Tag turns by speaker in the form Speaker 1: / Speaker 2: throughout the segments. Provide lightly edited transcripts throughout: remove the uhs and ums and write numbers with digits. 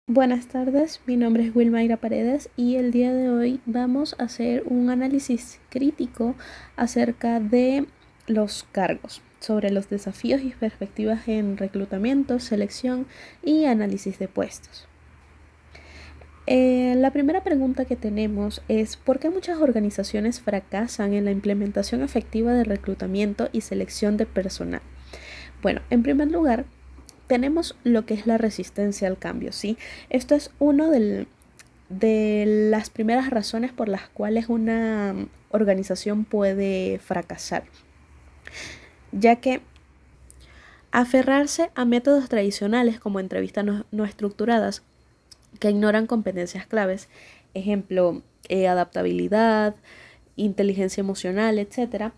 Speaker 1: Buenas tardes, mi nombre es Wilmaira Paredes y el día de hoy vamos a hacer un análisis crítico acerca de los cargos, sobre los desafíos y perspectivas en reclutamiento, selección y análisis de puestos. La primera pregunta que tenemos es ¿por qué muchas organizaciones fracasan en la implementación efectiva de reclutamiento y selección de personal? Bueno, en primer lugar, tenemos lo que es la resistencia al cambio, ¿sí? Esto es uno de las primeras razones por las cuales una organización puede fracasar, ya que aferrarse a métodos tradicionales como entrevistas no estructuradas que ignoran competencias claves, ejemplo, adaptabilidad, inteligencia emocional, etcétera,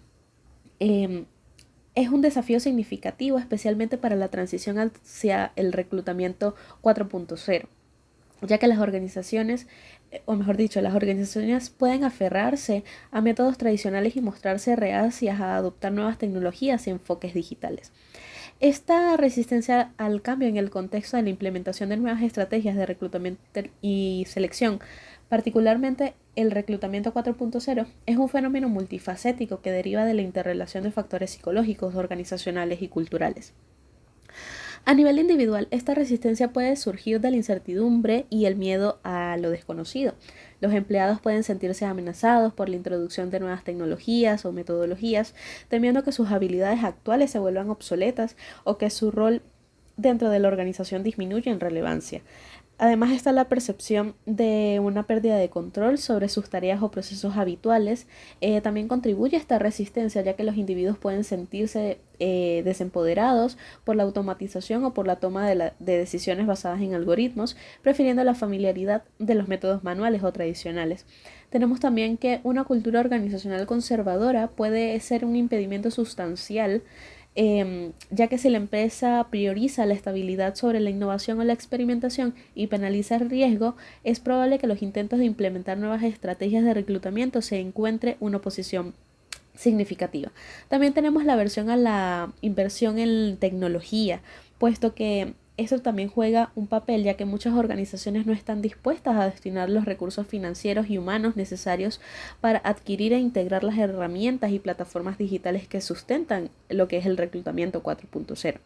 Speaker 1: es un desafío significativo, especialmente para la transición hacia el reclutamiento 4.0, ya que las organizaciones, o mejor dicho, las organizaciones pueden aferrarse a métodos tradicionales y mostrarse reacias a adoptar nuevas tecnologías y enfoques digitales. Esta resistencia al cambio en el contexto de la implementación de nuevas estrategias de reclutamiento y selección, particularmente el reclutamiento 4.0, es un fenómeno multifacético que deriva de la interrelación de factores psicológicos, organizacionales y culturales. A nivel individual, esta resistencia puede surgir de la incertidumbre y el miedo a lo desconocido. Los empleados pueden sentirse amenazados por la introducción de nuevas tecnologías o metodologías, temiendo que sus habilidades actuales se vuelvan obsoletas o que su rol dentro de la organización disminuya en relevancia. Además está la percepción de una pérdida de control sobre sus tareas o procesos habituales. También contribuye a esta resistencia, ya que los individuos pueden sentirse desempoderados por la automatización o por la toma de decisiones basadas en algoritmos, prefiriendo la familiaridad de los métodos manuales o tradicionales. Tenemos también que una cultura organizacional conservadora puede ser un impedimento sustancial, ya que si la empresa prioriza la estabilidad sobre la innovación o la experimentación y penaliza el riesgo, es probable que los intentos de implementar nuevas estrategias de reclutamiento se encuentre una oposición significativa. También tenemos la versión a la inversión en tecnología, puesto que eso también juega un papel, ya que muchas organizaciones no están dispuestas a destinar los recursos financieros y humanos necesarios para adquirir e integrar las herramientas y plataformas digitales que sustentan lo que es el reclutamiento 4.0.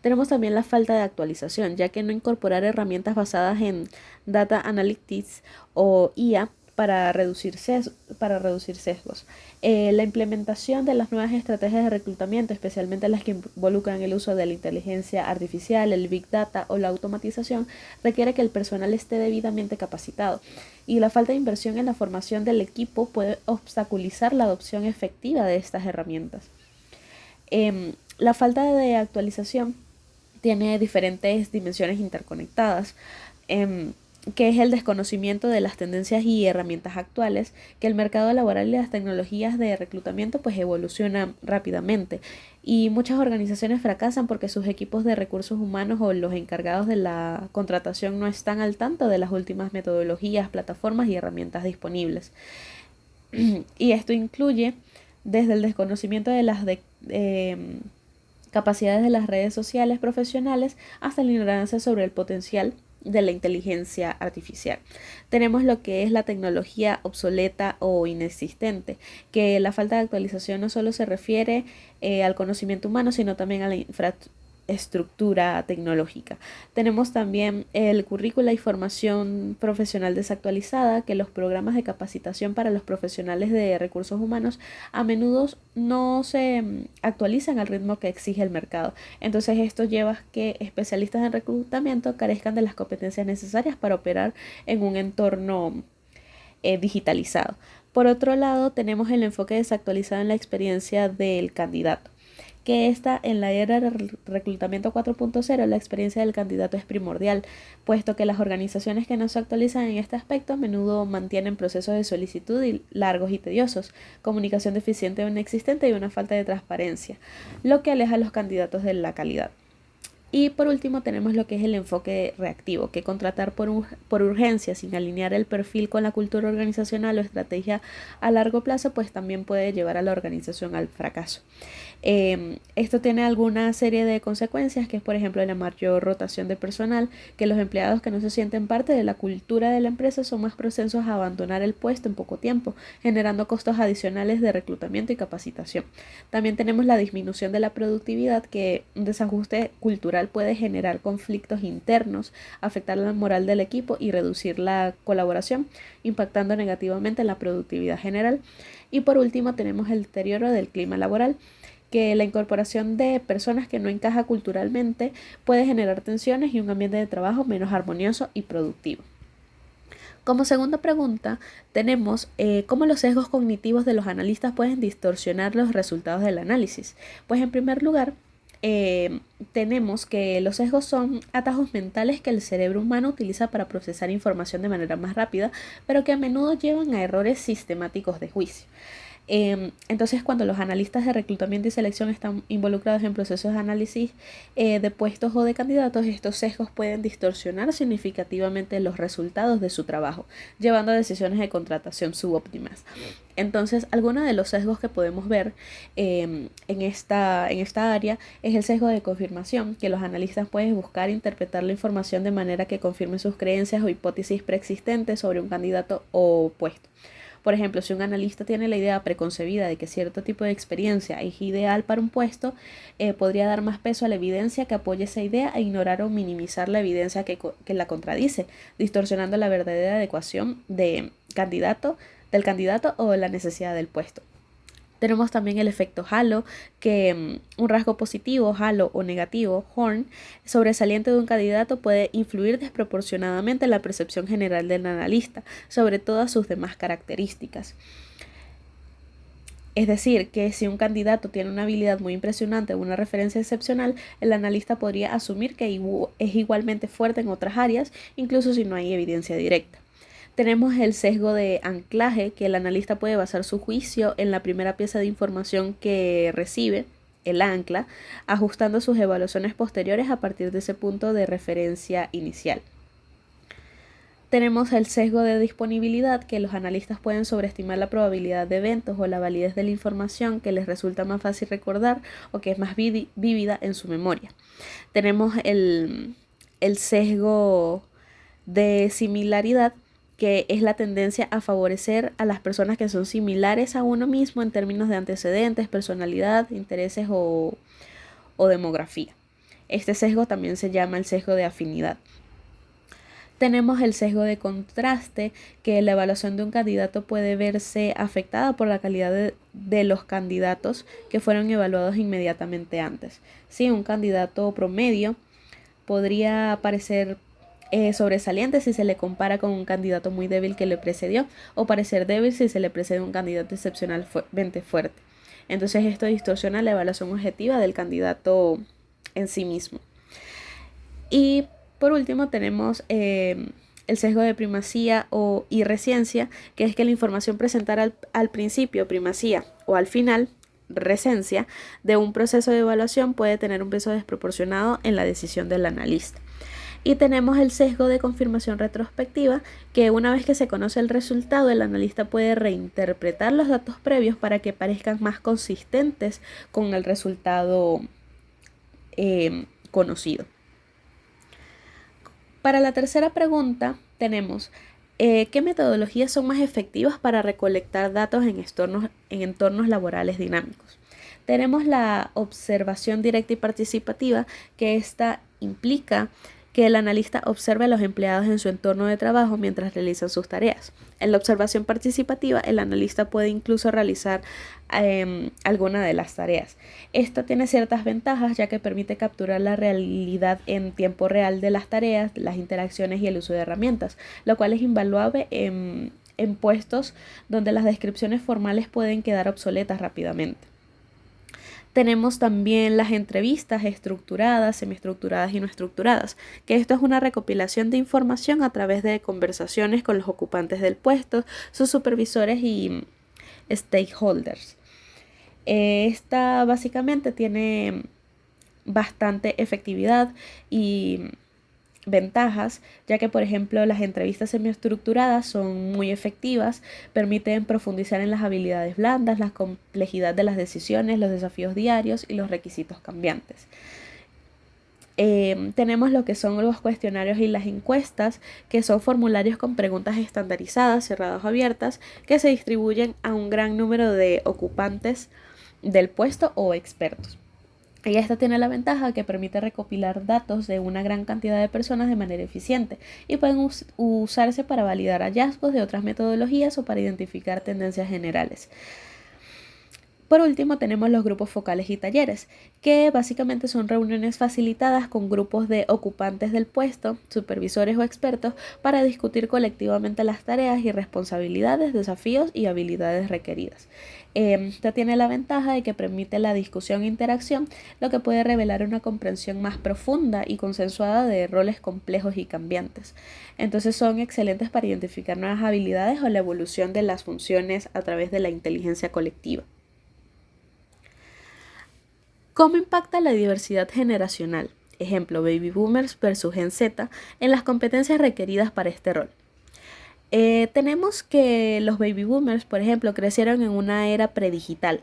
Speaker 1: Tenemos también la falta de actualización, ya que no incorporar herramientas basadas en Data Analytics o IA para reducir sesgos. La implementación de las nuevas estrategias de reclutamiento, especialmente las que involucran el uso de la inteligencia artificial, el big data o la automatización, requiere que el personal esté debidamente capacitado. Y la falta de inversión en la formación del equipo puede obstaculizar la adopción efectiva de estas herramientas. La falta de actualización tiene diferentes dimensiones interconectadas. Que es el desconocimiento de las tendencias y herramientas actuales, que el mercado laboral y las tecnologías de reclutamiento pues evolucionan rápidamente y muchas organizaciones fracasan porque sus equipos de recursos humanos o los encargados de la contratación no están al tanto de las últimas metodologías, plataformas y herramientas disponibles. Y esto incluye desde el desconocimiento de las capacidades de las redes sociales profesionales hasta la ignorancia sobre el potencial de la inteligencia artificial. Tenemos lo que es la tecnología obsoleta o inexistente, que la falta de actualización no solo se refiere al conocimiento humano, sino también a la infraestructura tecnológica. Tenemos también el currícula y formación profesional desactualizada, que los programas de capacitación para los profesionales de recursos humanos a menudo no se actualizan al ritmo que exige el mercado. Entonces esto lleva a que especialistas en reclutamiento carezcan de las competencias necesarias para operar en un entorno digitalizado. Por otro lado, tenemos el enfoque desactualizado en la experiencia del candidato, que esta en la era del reclutamiento 4.0 la experiencia del candidato es primordial, puesto que las organizaciones que no se actualizan en este aspecto a menudo mantienen procesos de solicitud largos y tediosos, comunicación deficiente o inexistente y una falta de transparencia, lo que aleja a los candidatos de la calidad. Y por último tenemos lo que es el enfoque reactivo, que contratar por urgencia sin alinear el perfil con la cultura organizacional o estrategia a largo plazo, pues también puede llevar a la organización al fracaso. Esto tiene alguna serie de consecuencias, que es por ejemplo la mayor rotación de personal, que los empleados que no se sienten parte de la cultura de la empresa son más propensos a abandonar el puesto en poco tiempo, generando costos adicionales de reclutamiento y capacitación. También tenemos la disminución de la productividad, que un desajuste cultural puede generar conflictos internos, afectar la moral del equipo y reducir la colaboración, impactando negativamente en la productividad general. Y por último tenemos el deterioro del clima laboral, que la incorporación de personas que no encaja culturalmente puede generar tensiones y un ambiente de trabajo menos armonioso y productivo. Como segunda pregunta, tenemos cómo los sesgos cognitivos de los analistas pueden distorsionar los resultados del análisis. Pues en primer lugar, tenemos que los sesgos son atajos mentales que el cerebro humano utiliza para procesar información de manera más rápida, pero que a menudo llevan a errores sistemáticos de juicio. Entonces, cuando los analistas de reclutamiento y selección están involucrados en procesos de análisis de puestos o de candidatos, estos sesgos pueden distorsionar significativamente los resultados de su trabajo, llevando a decisiones de contratación subóptimas. Entonces, algunos de los sesgos que podemos ver en esta área es el sesgo de confirmación, que los analistas pueden buscar interpretar la información de manera que confirme sus creencias o hipótesis preexistentes sobre un candidato o puesto. Por ejemplo, si un analista tiene la idea preconcebida de que cierto tipo de experiencia es ideal para un puesto, podría dar más peso a la evidencia que apoye esa idea e ignorar o minimizar la evidencia que la contradice, distorsionando la verdadera adecuación del candidato o la necesidad del puesto. Tenemos también el efecto halo, que un rasgo positivo, halo, o negativo, horn, sobresaliente de un candidato puede influir desproporcionadamente en la percepción general del analista sobre todas sus demás características. Es decir, que si un candidato tiene una habilidad muy impresionante o una referencia excepcional, el analista podría asumir que es igualmente fuerte en otras áreas, incluso si no hay evidencia directa. Tenemos el sesgo de anclaje, que el analista puede basar su juicio en la primera pieza de información que recibe, el ancla, ajustando sus evaluaciones posteriores a partir de ese punto de referencia inicial. Tenemos el sesgo de disponibilidad, que los analistas pueden sobreestimar la probabilidad de eventos o la validez de la información que les resulta más fácil recordar o que es más vívida en su memoria. Tenemos el sesgo de similaridad, que es la tendencia a favorecer a las personas que son similares a uno mismo en términos de antecedentes, personalidad, intereses o demografía. Este sesgo también se llama el sesgo de afinidad. Tenemos el sesgo de contraste, que la evaluación de un candidato puede verse afectada por la calidad de los candidatos que fueron evaluados inmediatamente antes. Sí, un candidato promedio podría parecer sobresaliente si se le compara con un candidato muy débil que le precedió, o parecer débil si se le precede un candidato excepcionalmente fuerte. Entonces esto distorsiona la evaluación objetiva del candidato en sí mismo. Y por último tenemos el sesgo de primacía o irresciencia, que es que la información presentada al principio, primacía, o al final, recencia, de un proceso de evaluación puede tener un peso desproporcionado en la decisión del analista. Y tenemos el sesgo de confirmación retrospectiva, que una vez que se conoce el resultado, el analista puede reinterpretar los datos previos para que parezcan más consistentes con el resultado conocido. Para la tercera pregunta tenemos ¿qué metodologías son más efectivas para recolectar datos en entornos laborales dinámicos? Tenemos la observación directa y participativa, que esta implica que el analista observe a los empleados en su entorno de trabajo mientras realizan sus tareas. En la observación participativa, el analista puede incluso realizar alguna de las tareas. Esto tiene ciertas ventajas, ya que permite capturar la realidad en tiempo real de las tareas, las interacciones y el uso de herramientas, lo cual es invaluable en puestos donde las descripciones formales pueden quedar obsoletas rápidamente. Tenemos también las entrevistas estructuradas, semiestructuradas y no estructuradas, que esto es una recopilación de información a través de conversaciones con los ocupantes del puesto, sus supervisores y stakeholders. Esta básicamente tiene bastante efectividad y ventajas, ya que por ejemplo las entrevistas semiestructuradas son muy efectivas, permiten profundizar en las habilidades blandas, la complejidad de las decisiones, los desafíos diarios y los requisitos cambiantes. Tenemos lo que son los cuestionarios y las encuestas, que son formularios con preguntas estandarizadas, cerradas o abiertas, que se distribuyen a un gran número de ocupantes del puesto o expertos. Y esta tiene la ventaja que permite recopilar datos de una gran cantidad de personas de manera eficiente y pueden usarse para validar hallazgos de otras metodologías o para identificar tendencias generales. Por último, tenemos los grupos focales y talleres, que básicamente son reuniones facilitadas con grupos de ocupantes del puesto, supervisores o expertos, para discutir colectivamente las tareas y responsabilidades, desafíos y habilidades requeridas. Esta tiene la ventaja de que permite la discusión e interacción, lo que puede revelar una comprensión más profunda y consensuada de roles complejos y cambiantes. Entonces son excelentes para identificar nuevas habilidades o la evolución de las funciones a través de la inteligencia colectiva. ¿Cómo impacta la diversidad generacional? Ejemplo, Baby Boomers versus Gen Z en las competencias requeridas para este rol. Tenemos que los Baby Boomers, por ejemplo, crecieron en una era predigital.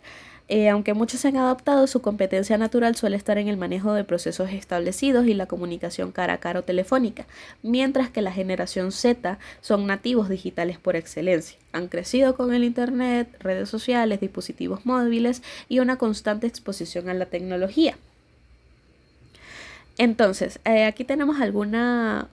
Speaker 1: Aunque muchos se han adaptado, su competencia natural suele estar en el manejo de procesos establecidos y la comunicación cara a cara o telefónica, mientras que la generación Z son nativos digitales por excelencia. Han crecido con el Internet, redes sociales, dispositivos móviles y una constante exposición a la tecnología. Entonces, aquí tenemos una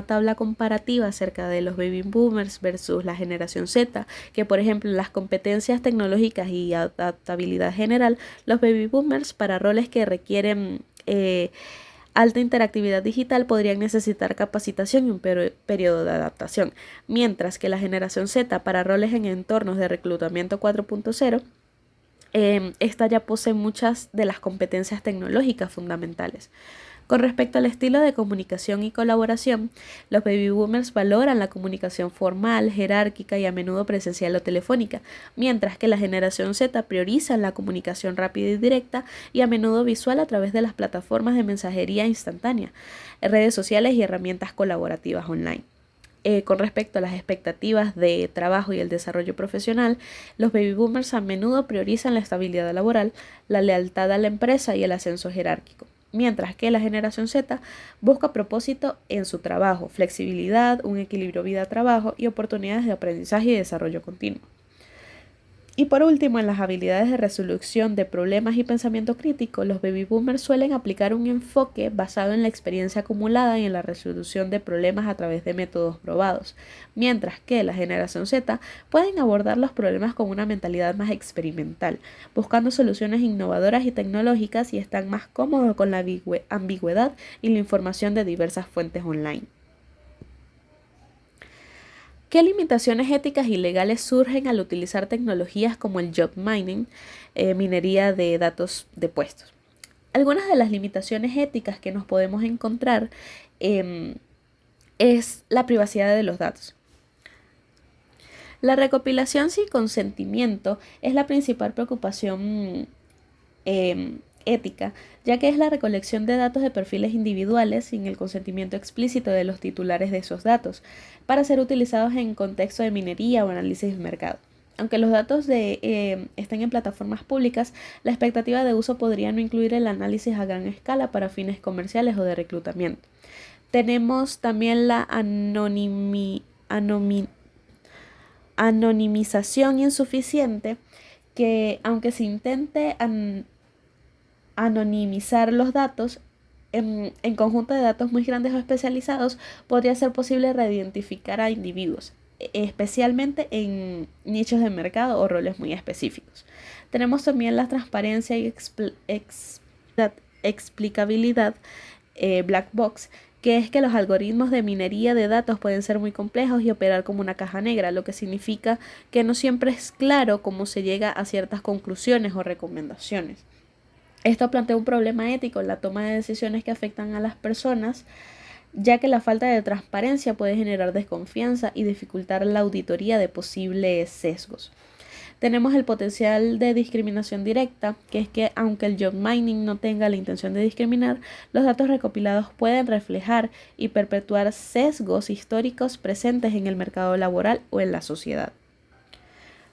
Speaker 1: tabla comparativa acerca de los baby boomers versus la generación Z, que por ejemplo en las competencias tecnológicas y adaptabilidad general, los baby boomers para roles que requieren alta interactividad digital podrían necesitar capacitación y un periodo de adaptación, mientras que la generación Z para roles en entornos de reclutamiento 4.0 esta ya posee muchas de las competencias tecnológicas fundamentales. Con respecto al estilo de comunicación y colaboración, los baby boomers valoran la comunicación formal, jerárquica y a menudo presencial o telefónica, mientras que la generación Z prioriza la comunicación rápida y directa y a menudo visual a través de las plataformas de mensajería instantánea, redes sociales y herramientas colaborativas online. Con respecto a las expectativas de trabajo y el desarrollo profesional, los baby boomers a menudo priorizan la estabilidad laboral, la lealtad a la empresa y el ascenso jerárquico, mientras que la generación Z busca propósito en su trabajo, flexibilidad, un equilibrio vida-trabajo y oportunidades de aprendizaje y desarrollo continuo. Y por último, en las habilidades de resolución de problemas y pensamiento crítico, los baby boomers suelen aplicar un enfoque basado en la experiencia acumulada y en la resolución de problemas a través de métodos probados, mientras que la generación Z pueden abordar los problemas con una mentalidad más experimental, buscando soluciones innovadoras y tecnológicas y están más cómodos con la ambigüedad y la información de diversas fuentes online. ¿Qué limitaciones éticas y legales surgen al utilizar tecnologías como el job mining, minería de datos de puestos? Algunas de las limitaciones éticas que nos podemos encontrar es la privacidad de los datos. La recopilación sin consentimiento es la principal preocupación ética, ya que es la recolección de datos de perfiles individuales sin el consentimiento explícito de los titulares de esos datos, para ser utilizados en contexto de minería o análisis de mercado. Aunque los datos estén en plataformas públicas, la expectativa de uso podría no incluir el análisis a gran escala para fines comerciales o de reclutamiento. Tenemos también la anonimización insuficiente, que aunque se intente anonimizar los datos, en conjunto de datos muy grandes o especializados, podría ser posible reidentificar a individuos, especialmente en nichos de mercado o roles muy específicos. Tenemos también la transparencia y explicabilidad black box, que es que los algoritmos de minería de datos pueden ser muy complejos y operar como una caja negra, lo que significa que no siempre es claro cómo se llega a ciertas conclusiones o recomendaciones. Esto plantea un problema ético en la toma de decisiones que afectan a las personas, ya que la falta de transparencia puede generar desconfianza y dificultar la auditoría de posibles sesgos. Tenemos el potencial de discriminación directa, que es que aunque el job mining no tenga la intención de discriminar, los datos recopilados pueden reflejar y perpetuar sesgos históricos presentes en el mercado laboral o en la sociedad.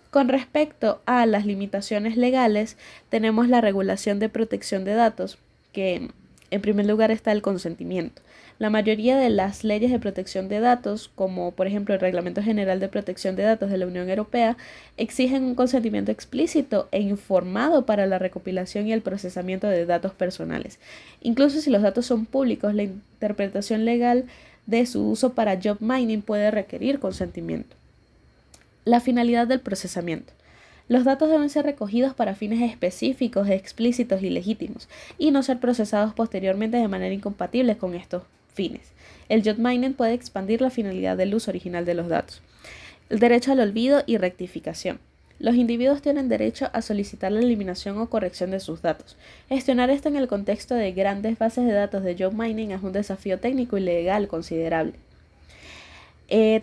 Speaker 1: Con respecto a las limitaciones legales, tenemos la regulación de protección de datos, que en primer lugar está el consentimiento. La mayoría de las leyes de protección de datos, como por ejemplo el Reglamento General de Protección de Datos de la Unión Europea, exigen un consentimiento explícito e informado para la recopilación y el procesamiento de datos personales. Incluso si los datos son públicos, la interpretación legal de su uso para job mining puede requerir consentimiento. La finalidad del procesamiento. Los datos deben ser recogidos para fines específicos, explícitos y legítimos, y no ser procesados posteriormente de manera incompatible con estos fines. El job mining puede expandir la finalidad del uso original de los datos. El derecho al olvido y rectificación. Los individuos tienen derecho a solicitar la eliminación o corrección de sus datos. Gestionar esto en el contexto de grandes bases de datos de job mining es un desafío técnico y legal considerable.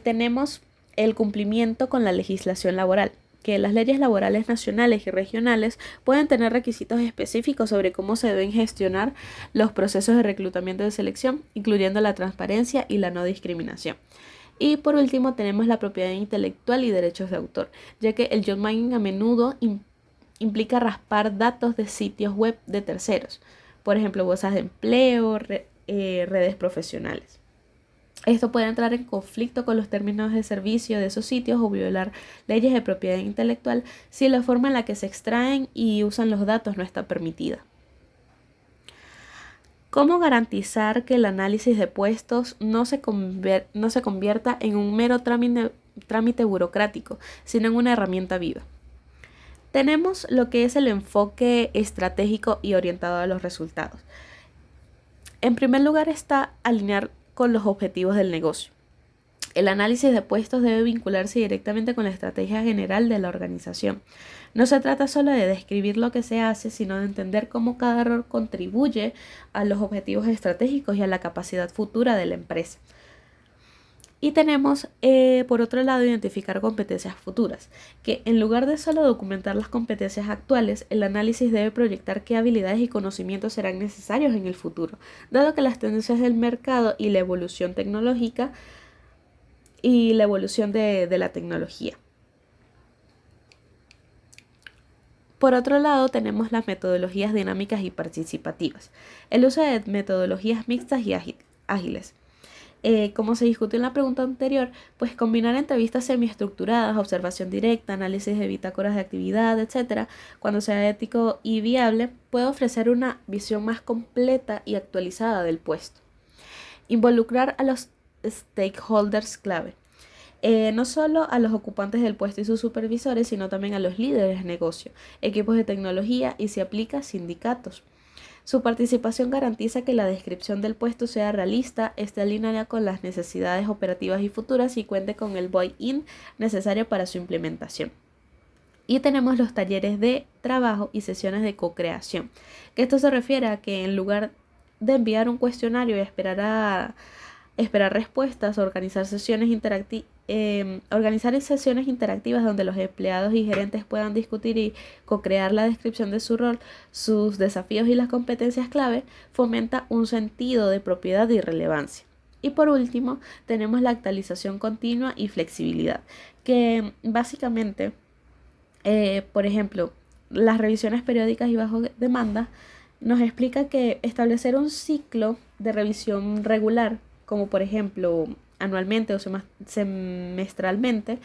Speaker 1: Tenemos el cumplimiento con la legislación laboral, que las leyes laborales nacionales y regionales pueden tener requisitos específicos sobre cómo se deben gestionar los procesos de reclutamiento y de selección, incluyendo la transparencia y la no discriminación. Y por último tenemos la propiedad intelectual y derechos de autor, ya que el job mining a menudo implica raspar datos de sitios web de terceros, por ejemplo, bolsas de empleo, redes profesionales. Esto puede entrar en conflicto con los términos de servicio de esos sitios o violar leyes de propiedad intelectual si la forma en la que se extraen y usan los datos no está permitida. ¿Cómo garantizar que el análisis de puestos no se convierta en un mero trámite burocrático, sino en una herramienta viva? Tenemos lo que es el enfoque estratégico y orientado a los resultados. En primer lugar está alinear con los objetivos del negocio. El análisis de puestos debe vincularse directamente con la estrategia general de la organización. No se trata solo de describir lo que se hace, sino de entender cómo cada error contribuye a los objetivos estratégicos y a la capacidad futura de la empresa. Y tenemos, por otro lado, identificar competencias futuras, que en lugar de solo documentar las competencias actuales, el análisis debe proyectar qué habilidades y conocimientos serán necesarios en el futuro, dado que las tendencias del mercado y la evolución tecnológica y la evolución de la tecnología. Por otro lado, tenemos las metodologías dinámicas y participativas, el uso de metodologías mixtas y ágiles. Como se discutió en la pregunta anterior, pues combinar entrevistas semiestructuradas, observación directa, análisis de bitácoras de actividad, etc., cuando sea ético y viable, puede ofrecer una visión más completa y actualizada del puesto. Involucrar a los stakeholders clave. No solo a los ocupantes del puesto y sus supervisores, sino también a los líderes de negocio, equipos de tecnología y, si aplica, sindicatos. Su participación garantiza que la descripción del puesto sea realista, esté alineada con las necesidades operativas y futuras y cuente con el buy-in necesario para su implementación. Y tenemos los talleres de trabajo y sesiones de co-creación, que esto se refiere a que en lugar de enviar un cuestionario y esperar respuestas, organizar sesiones interactivas donde los empleados y gerentes puedan discutir y co-crear la descripción de su rol, sus desafíos y las competencias clave, fomenta un sentido de propiedad y relevancia. Y por último, tenemos la actualización continua y flexibilidad, que básicamente, por ejemplo, las revisiones periódicas y bajo demanda nos explica que establecer un ciclo de revisión regular, como por ejemplo anualmente o semestralmente,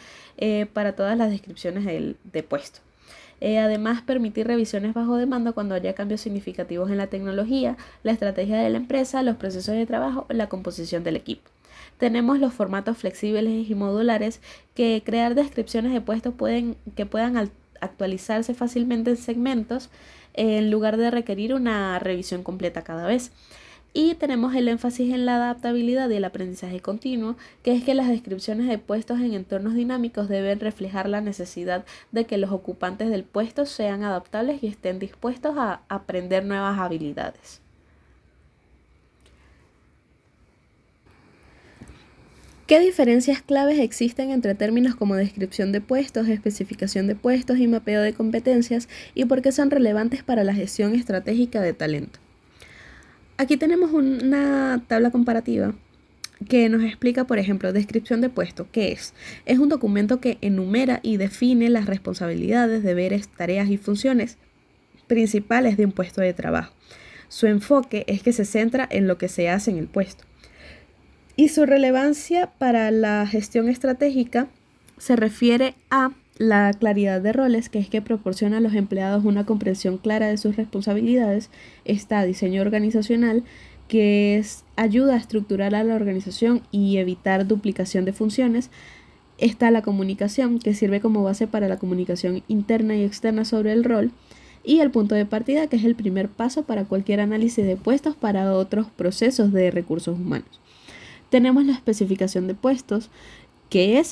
Speaker 1: para todas las descripciones de puesto. Además, permitir revisiones bajo demanda cuando haya cambios significativos en la tecnología, la estrategia de la empresa, los procesos de trabajo o la composición del equipo. Tenemos los formatos flexibles y modulares, que crear descripciones de puestos que puedan actualizarse fácilmente en segmentos en lugar de requerir una revisión completa cada vez. Y tenemos el énfasis en la adaptabilidad y el aprendizaje continuo, que es que las descripciones de puestos en entornos dinámicos deben reflejar la necesidad de que los ocupantes del puesto sean adaptables y estén dispuestos a aprender nuevas habilidades. ¿Qué diferencias claves existen entre términos como descripción de puestos, especificación de puestos y mapeo de competencias y por qué son relevantes para la gestión estratégica de talento? Aquí tenemos una tabla comparativa que nos explica, por ejemplo, descripción de puesto. ¿Qué es? Es un documento que enumera y define las responsabilidades, deberes, tareas y funciones principales de un puesto de trabajo. Su enfoque es que se centra en lo que se hace en el puesto. Y su relevancia para la gestión estratégica se refiere a la claridad de roles, que es que proporciona a los empleados una comprensión clara de sus responsabilidades. Está diseño organizacional, que ayuda a estructurar a la organización y evitar duplicación de funciones. Está la comunicación, que sirve como base para la comunicación interna y externa sobre el rol. Y el punto de partida, que es el primer paso para cualquier análisis de puestos para otros procesos de recursos humanos. Tenemos la especificación de puestos, que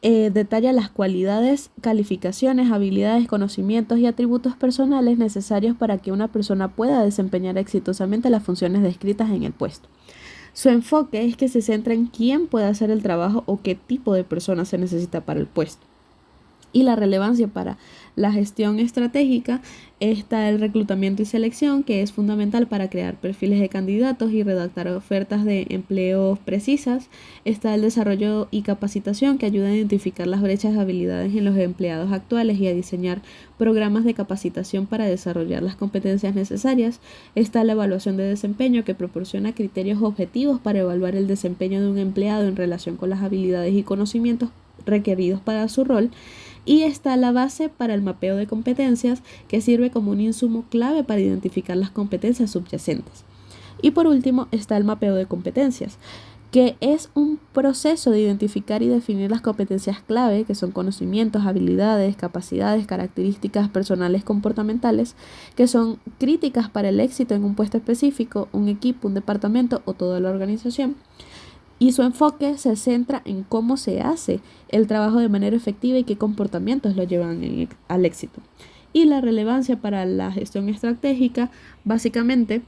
Speaker 1: detalla las cualidades, calificaciones, habilidades, conocimientos y atributos personales necesarios para que una persona pueda desempeñar exitosamente las funciones descritas en el puesto. Su enfoque es que se centra en quién puede hacer el trabajo o qué tipo de persona se necesita para el puesto. Y la relevancia para la gestión estratégica está el reclutamiento y selección, que es fundamental para crear perfiles de candidatos y redactar ofertas de empleo precisas. Está el desarrollo y capacitación, que ayuda a identificar las brechas de habilidades en los empleados actuales y a diseñar programas de capacitación para desarrollar las competencias necesarias. Está la evaluación de desempeño, que proporciona criterios objetivos para evaluar el desempeño de un empleado en relación con las habilidades y conocimientos requeridos para su rol. Y está la base para el mapeo de competencias, que sirve como un insumo clave para identificar las competencias subyacentes. Y por último está el mapeo de competencias, que es un proceso de identificar y definir las competencias clave, que son conocimientos, habilidades, capacidades, características personales comportamentales, que son críticas para el éxito en un puesto específico, un equipo, un departamento o toda la organización. Y su enfoque se centra en cómo se hace el trabajo de manera efectiva y qué comportamientos lo llevan al éxito. Y la relevancia para la gestión estratégica básicamente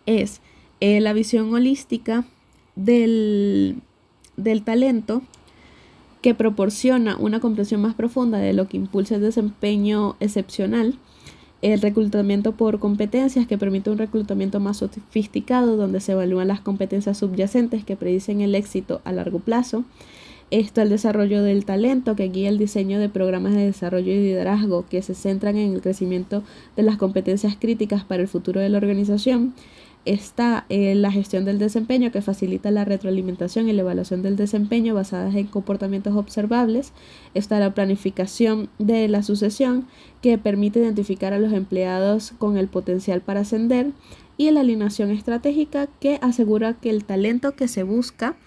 Speaker 1: es la visión holística del talento, que proporciona una comprensión más profunda de lo que impulsa el desempeño excepcional. El reclutamiento por competencias, que permite un reclutamiento más sofisticado donde se evalúan las competencias subyacentes que predicen el éxito a largo plazo. Esto, el desarrollo del talento, que guía el diseño de programas de desarrollo y liderazgo que se centran en el crecimiento de las competencias críticas para el futuro de la organización. Está la gestión del desempeño, que facilita la retroalimentación y la evaluación del desempeño basadas en comportamientos observables. Está la planificación de la sucesión, que permite identificar a los empleados con el potencial para ascender. Y la alineación estratégica, que asegura que el talento que se busca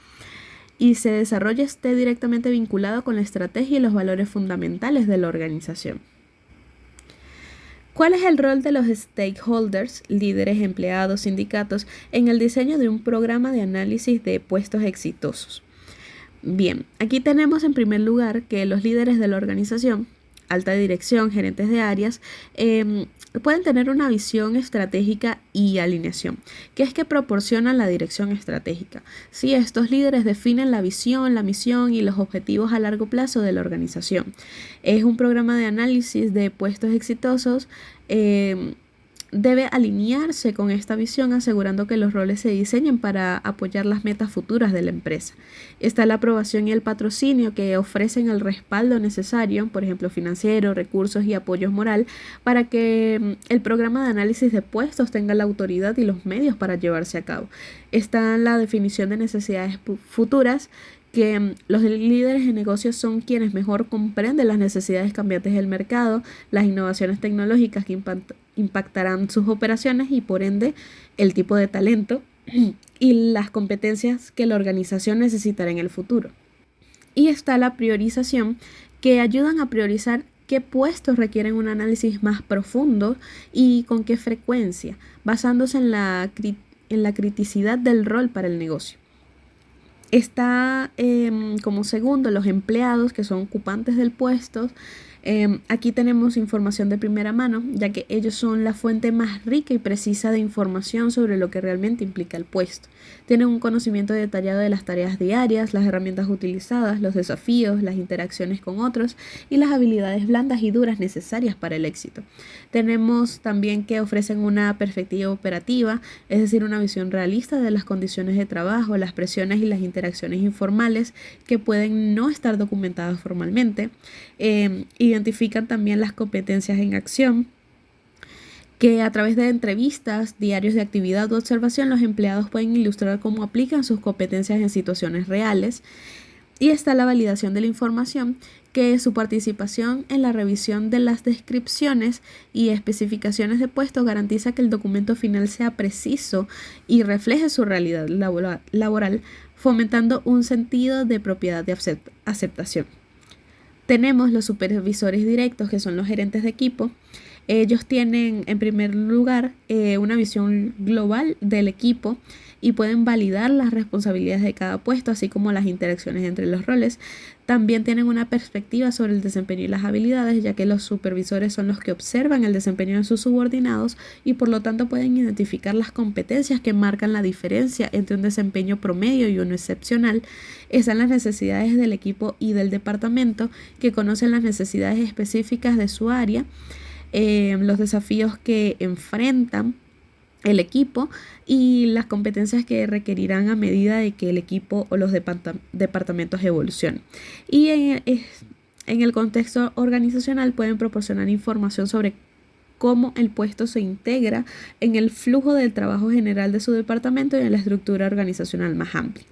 Speaker 1: y se desarrolla esté directamente vinculado con la estrategia y los valores fundamentales de la organización. ¿Cuál es el rol de los stakeholders, líderes, empleados, sindicatos, en el diseño de un programa de análisis de puestos exitosos? Bien, aquí tenemos en primer lugar que los líderes de la organización, alta dirección, gerentes de áreas, pueden tener una visión estratégica y alineación, que es que proporcionan la dirección estratégica. Sí, estos líderes definen la visión, la misión y los objetivos a largo plazo de la organización. Es un programa de análisis de puestos exitosos. Debe alinearse con esta visión, asegurando que los roles se diseñen para apoyar las metas futuras de la empresa. Está la aprobación y el patrocinio, que ofrecen el respaldo necesario, por ejemplo, financiero, recursos y apoyo moral, para que el programa de análisis de puestos tenga la autoridad y los medios para llevarse a cabo. Está la definición de necesidades futuras, que los líderes de negocios son quienes mejor comprenden las necesidades cambiantes del mercado, las innovaciones tecnológicas que impactarán sus operaciones y por ende el tipo de talento y las competencias que la organización necesitará en el futuro. Y está la priorización, que ayudan a priorizar qué puestos requieren un análisis más profundo y con qué frecuencia, basándose en la criticidad del rol para el negocio. Está como segundo los empleados, que son ocupantes del puesto, Aquí tenemos información de primera mano, ya que ellos son la fuente más rica y precisa de información sobre lo que realmente implica el puesto. Tienen un conocimiento detallado de las tareas diarias, las herramientas utilizadas, los desafíos, las interacciones con otros y las habilidades blandas y duras necesarias para el éxito. Tenemos también que ofrecen una perspectiva operativa, es decir, una visión realista de las condiciones de trabajo, las presiones y las interacciones informales que pueden no estar documentadas formalmente. Identifican también las competencias en acción, que a través de entrevistas, diarios de actividad o observación, los empleados pueden ilustrar cómo aplican sus competencias en situaciones reales. Y está la validación de la información, que su participación en la revisión de las descripciones y especificaciones de puestos garantiza que el documento final sea preciso y refleje su realidad laboral, fomentando un sentido de propiedad de aceptación. Tenemos los supervisores directos, que son los gerentes de equipo. Ellos tienen, en primer lugar, una visión global del equipo y pueden validar las responsabilidades de cada puesto, así como las interacciones entre los roles. También tienen una perspectiva sobre el desempeño y las habilidades, ya que los supervisores son los que observan el desempeño de sus subordinados y por lo tanto pueden identificar las competencias que marcan la diferencia entre un desempeño promedio y uno excepcional. Están las necesidades del equipo y del departamento, que conocen las necesidades específicas de su área, los desafíos que enfrentan el equipo y las competencias que requerirán a medida de que el equipo o los departamentos evolucionen. Y en el contexto organizacional pueden proporcionar información sobre cómo el puesto se integra en el flujo del trabajo general de su departamento y en la estructura organizacional más amplia.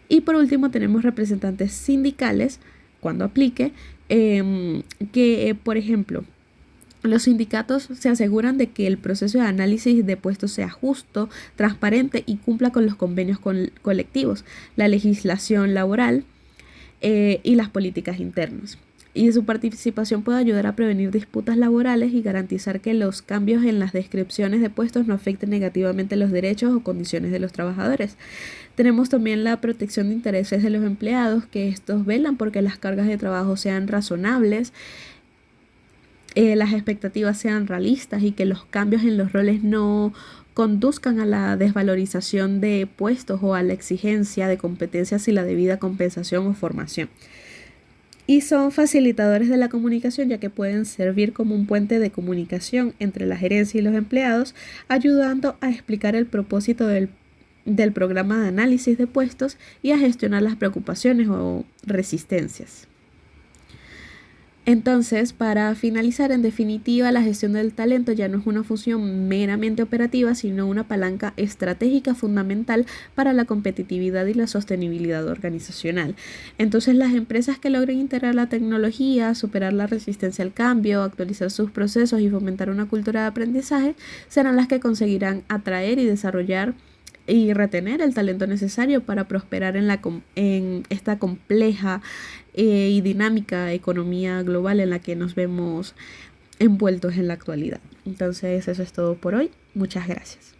Speaker 1: Y por último tenemos representantes sindicales, cuando aplique, que por ejemplo, los sindicatos se aseguran de que el proceso de análisis de puestos sea justo, transparente y cumpla con los convenios colectivos, la legislación laboral y las políticas internas. Y su participación puede ayudar a prevenir disputas laborales y garantizar que los cambios en las descripciones de puestos no afecten negativamente los derechos o condiciones de los trabajadores. Tenemos también la protección de intereses de los empleados, que estos velan porque las cargas de trabajo sean razonables, las expectativas sean realistas y que los cambios en los roles no conduzcan a la desvalorización de puestos o a la exigencia de competencias y la debida compensación o formación. Y son facilitadores de la comunicación, ya que pueden servir como un puente de comunicación entre la gerencia y los empleados, ayudando a explicar el propósito del programa de análisis de puestos y a gestionar las preocupaciones o resistencias. Entonces, para finalizar, en definitiva, la gestión del talento ya no es una función meramente operativa, sino una palanca estratégica fundamental para la competitividad y la sostenibilidad organizacional. Entonces, las empresas que logren integrar la tecnología, superar la resistencia al cambio, actualizar sus procesos y fomentar una cultura de aprendizaje, serán las que conseguirán atraer y desarrollar y retener el talento necesario para prosperar en esta compleja y dinámica economía global en la que nos vemos envueltos en la actualidad. Entonces, eso es todo por hoy. Muchas gracias.